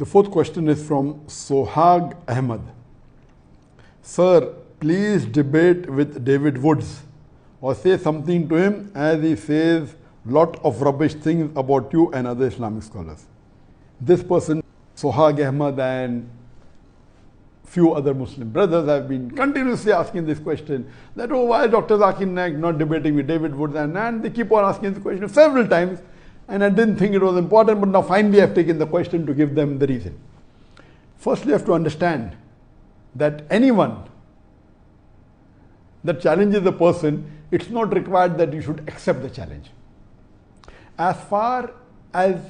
The fourth question is from Sohag Ahmed. Sir, please debate with David Woods or say something to him as he says lot of rubbish things about you and other Islamic scholars. This person, Sohag Ahmed, and few other Muslim brothers have been continuously asking this question that, oh, why is Dr. Zakir Naik not debating with David Woods? And they keep on asking this question several times, and I didn't think it was important, but now finally I've taken the question to give them the reason. Firstly, you have to understand that anyone that challenges a person, it's not required that you should accept the challenge. As far as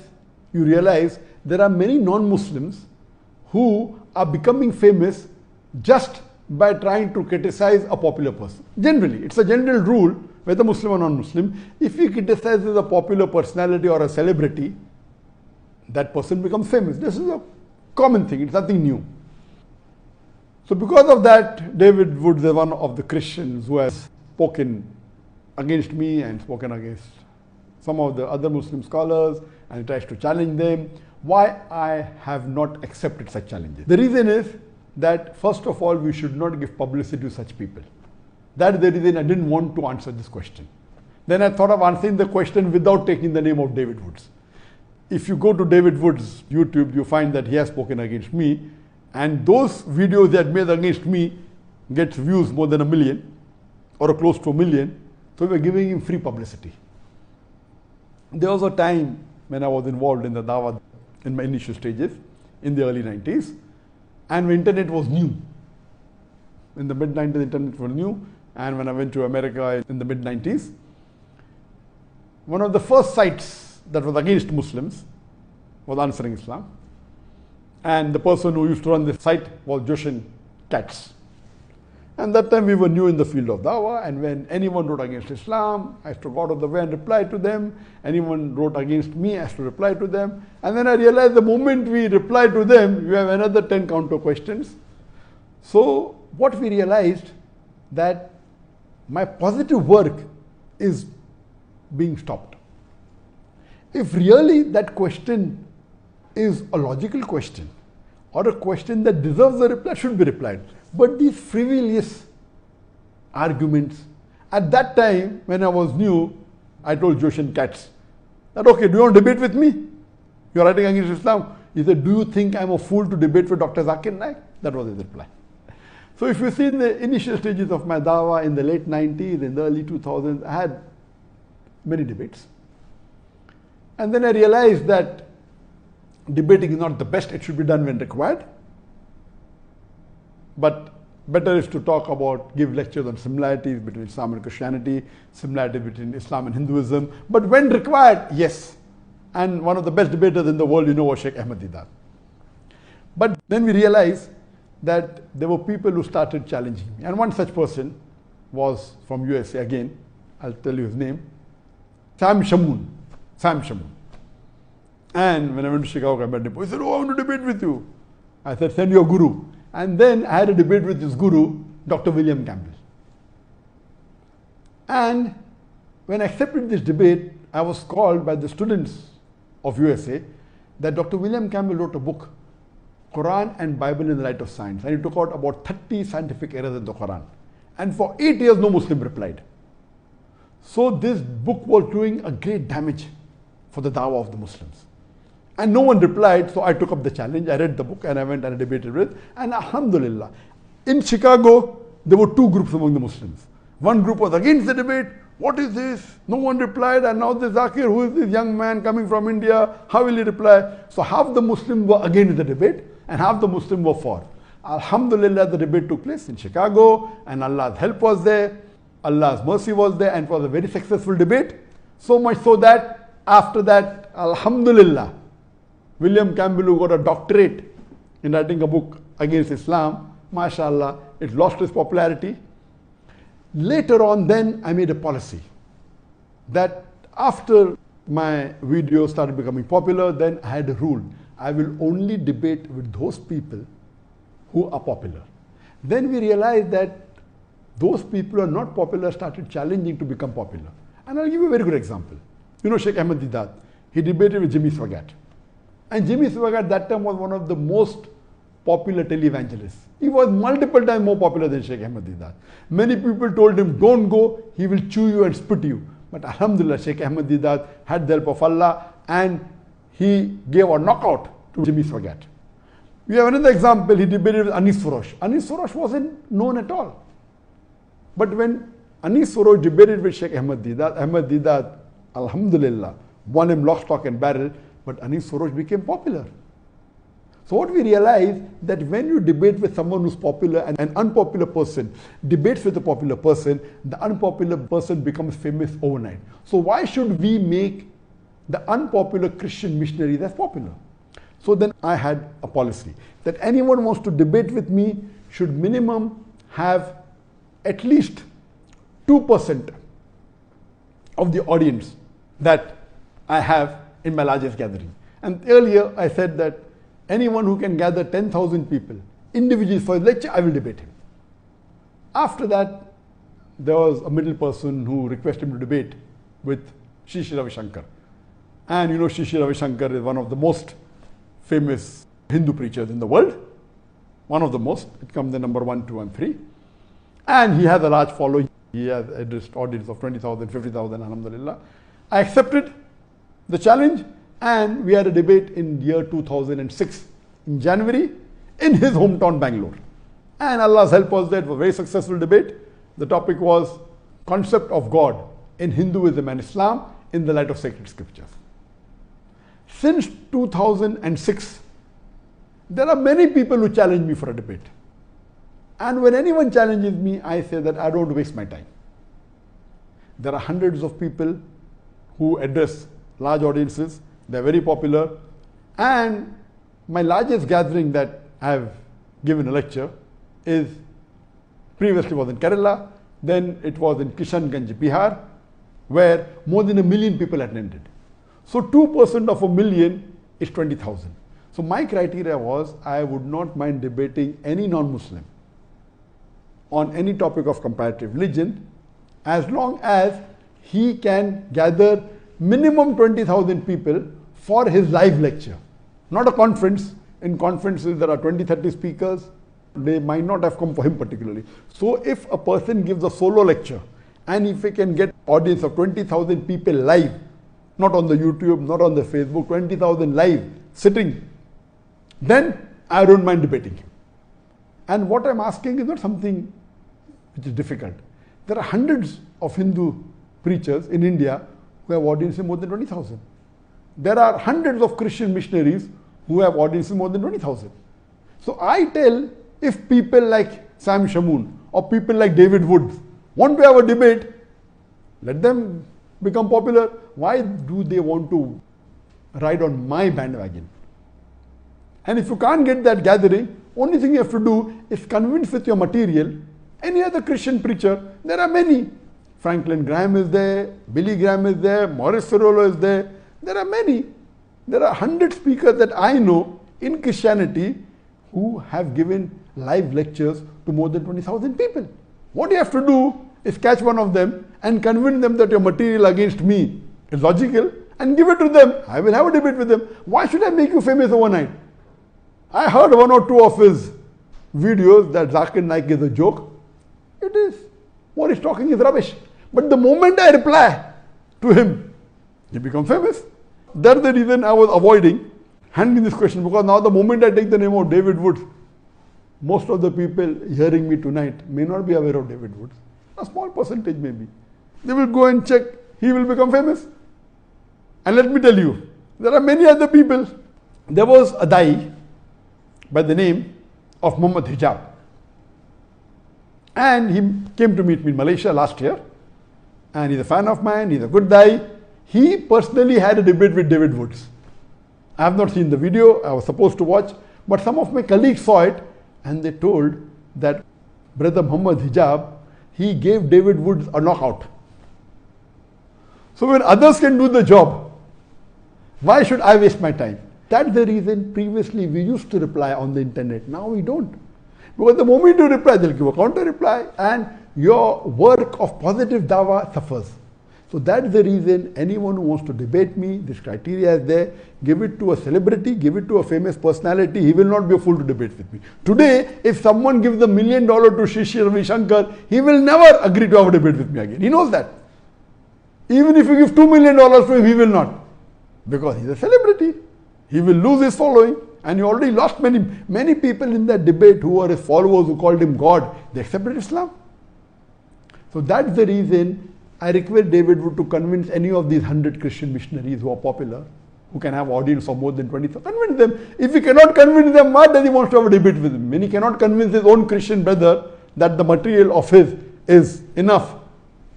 you realize, there are many non-Muslims who are becoming famous just by trying to criticize a popular person. Generally, it's a general rule, whether Muslim or non-Muslim, if he criticizes a popular personality or a celebrity, that person becomes famous. This is a common thing, it's nothing new. So because of that, David Woods is one of the Christians who has spoken against me and spoken against some of the other Muslim scholars and tries to challenge them. Why I have not accepted such challenges? The reason is that first of all, we should not give publicity to such people. That is the reason I didn't want to answer this question. Then I thought of answering the question without taking the name of David Woods. If you go to David Woods' YouTube, you find that he has spoken against me, and those videos he had made against me gets views more than 1 million or close to 1 million. So we were giving him free publicity. There was a time when I was involved in the Dawah in my initial stages in the early 90s, and when internet was new. In the mid-90s, internet was new, and when I went to America in the mid-90s, one of the first sites that was against Muslims was Answering Islam, and the person who used to run this site was Joshin Katz. And that time we were new in the field of Dawah, and when anyone wrote against Islam, I used to go out of the way and reply to them. Anyone wrote against me, I used to reply to them. And then I realized the moment we reply to them, we have another 10 counter questions. So what we realized, that my positive work is being stopped. If really that question is a logical question or a question that deserves a reply, should be replied. But these frivolous arguments, at that time when I was new, I told Joshin Katz that, okay, do you want to debate with me? You're writing against Islam. He said, do you think I'm a fool to debate with Dr. Zakir Naik? That was his reply. So if you see in the initial stages of my Dawah in the late 90s, in the early 2000s, I had many debates. And then I realized that debating is not the best, it should be done when required. But better is to talk about, give lectures on similarities between Islam and Christianity, similarities between Islam and Hinduism. But when required, yes. And one of the best debaters in the world, you know, was Sheikh Ahmad Didat. But then we realized that there were people who started challenging me. And one such person was from USA again. I'll tell you his name. Sam Shamoon. And when I went to Chicago, I met him. He said, oh, I want to debate with you. I said, send your guru. And then I had a debate with his guru, Dr. William Campbell. And when I accepted this debate, I was called by the students of USA that Dr. William Campbell wrote a book, Quran and Bible in the Light of Science. And he took out about 30 scientific errors in the Quran. And for 8 years, no Muslim replied. So this book was doing a great damage for the Dawah of the Muslims. And no one replied, so I took up the challenge. I read the book and I went and I debated with. And alhamdulillah, in Chicago, there were two groups among the Muslims. One group was against the debate. What is this? No one replied. And now this Zakir, who is this young man coming from India? How will he reply? So half the Muslims were against the debate and half the Muslims were for. Alhamdulillah, the debate took place in Chicago and Allah's help was there. Allah's mercy was there, and it was a very successful debate. So much so that after that, alhamdulillah, William Campbell, who got a doctorate in writing a book against Islam, mashallah, it lost its popularity. Later on, then I made a policy that after my videos started becoming popular, then I had a rule. I will only debate with those people who are popular. Then we realized that those people who are not popular started challenging to become popular. And I'll give you a very good example. You know Sheikh Ahmad Didat, he debated with Jimmy Swaggart. And Jimmy Swaggart at that time was one of the most popular televangelists. He was multiple times more popular than Sheikh Ahmad Deedat. Many people told him, don't go, he will chew you and spit you. But Alhamdulillah, Sheikh Ahmad Deedat had the help of Allah and he gave a knockout to Jimmy Swaggart. We have another example, he debated with Anis Furosh. Anis Furosh wasn't known at all. But when Anis Furosh debated with Sheikh Ahmad Deedat, Alhamdulillah, won him lock, stock and barrel, but Anis Furosh became popular. So what we realize that when you debate with someone who's popular and an unpopular person debates with a popular person, the unpopular person becomes famous overnight. So why should we make the unpopular Christian missionaries as popular? So then I had a policy that anyone wants to debate with me should minimum have at least 2% of the audience that I have in my largest gathering. And earlier I said that anyone who can gather 10,000 people individually for a lecture, I will debate him. After that, there was a middle person who requested him to debate with Sri Sri Ravi Shankar. And you know, Sri Sri Ravi Shankar is one of the most famous Hindu preachers in the world. One of the most. It comes in number 1, 2 and 3. And he has a large following. He has addressed audience of 20,000, 50,000, alhamdulillah. I accepted the challenge and we had a debate in year 2006 in January in his hometown Bangalore. And Allah's help was that it was a very successful debate. The topic was concept of God in Hinduism and Islam in the light of sacred scriptures. Since 2006, there are many people who challenge me for a debate. And when anyone challenges me, I say that I don't waste my time. There are hundreds of people who address large audiences. They're very popular. And my largest gathering that I have given a lecture is previously was in Kerala, then it was in Kishanganj, Bihar, where more than 1 million people attended. So 2% of 1 million is 20,000. So my criteria was I would not mind debating any non-Muslim on any topic of comparative religion as long as he can gather minimum 20,000 people for his live lecture. Not a conference. In conferences there are 20, 30 speakers. They might not have come for him particularly. So if a person gives a solo lecture and if he can get audience of 20,000 people live, not on the YouTube, not on the Facebook, 20,000 live sitting, then I don't mind debating him. And what I'm asking is not something which is difficult. There are hundreds of Hindu preachers in India who have audiences more than 20,000. There are hundreds of Christian missionaries who have audiences more than 20,000. So I tell, if people like Sam Shamoon or people like David Woods want to have a debate, let them become popular. Why do they want to ride on my bandwagon? And if you can't get that gathering, only thing you have to do is convince with your material any other Christian preacher. There are many. Franklin Graham is there, Billy Graham is there, Maurice Cerullo is there. There are many. There are 100 speakers that I know in Christianity who have given live lectures to more than 20,000 people. What you have to do is catch one of them and convince them that your material against me is logical and give it to them. I will have a debate with them. Why should I make you famous overnight? I heard 1 or 2 of his videos that Zakir Naik is a joke. It is. What he's talking is rubbish. But the moment I reply to him, he becomes famous. That's the reason I was avoiding handling this question, because now the moment I take the name of David Woods, most of the people hearing me tonight may not be aware of David Woods. A small percentage maybe. They will go and check. He will become famous. And let me tell you, there are many other people. There was a Dai by the name of Muhammad Hijab. And he came to meet me in Malaysia last year. And he's a fan of mine. He's a good Dai. He personally had a debate with David Woods. I have not seen the video. I was supposed to watch. But some of my colleagues saw it. And they told that Brother Muhammad Hijab, he gave David Woods a knockout. So when others can do the job, why should I waste my time? That's the reason previously we used to reply on the internet. Now we don't. Because the moment you reply, they'll give a counter reply and your work of positive dawah suffers. So that's the reason anyone who wants to debate me, this criteria is there. Give it to a celebrity, give it to a famous personality. He will not be a fool to debate with me. Today, if someone gives $1 million to Shri Ravi Shankar, he will never agree to have a debate with me again. He knows that. Even if you give $2 million to him, he will not. Because he's a celebrity. He will lose his following. And he already lost many people in that debate who were his followers, who called him God. They accepted Islam. So that's the reason I request David Wood to convince any of these 100 Christian missionaries who are popular, who can have audience of more than 20, convince them. If he cannot convince them, why does he want to have a debate with him? When he cannot convince his own Christian brother that the material of his is enough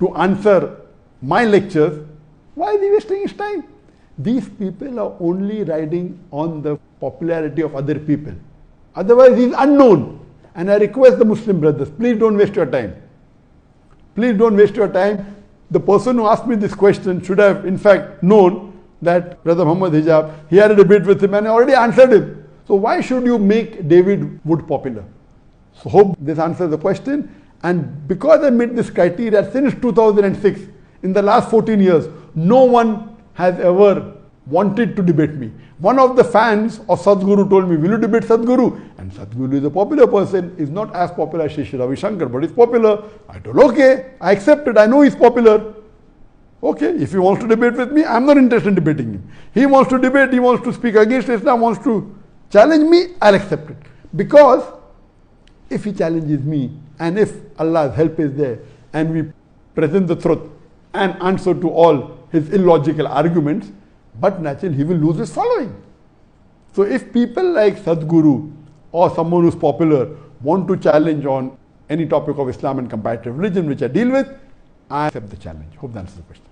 to answer my lectures, why is he wasting his time? These people are only riding on the popularity of other people. Otherwise, he is unknown. And I request the Muslim brothers, please don't waste your time. Please don't waste your time. The person who asked me this question should have, in fact, known that Brother Muhammad Hijab, he had a debate with him and I already answered him. So why should you make David Wood popular? So hope this answers the question. And because I met this criteria since 2006, in the last 14 years, no one has ever wanted to debate me. One of the fans of Sadhguru told me, will you debate Sadhguru? And Sadhguru is a popular person, is not as popular as Shri Ravi Shankar, but he's popular. I told, okay, I accept it, I know he's popular. Okay, if he wants to debate with me, I'm not interested in debating him. He wants to debate, he wants to speak against Islam, wants to challenge me, I'll accept it. Because if he challenges me, and if Allah's help is there, and we present the truth and answer to all his illogical arguments, but naturally he will lose his following. So if people like Sadhguru or someone who's popular want to challenge on any topic of Islam and comparative religion, which I deal with, I accept the challenge. Hope that answers the question.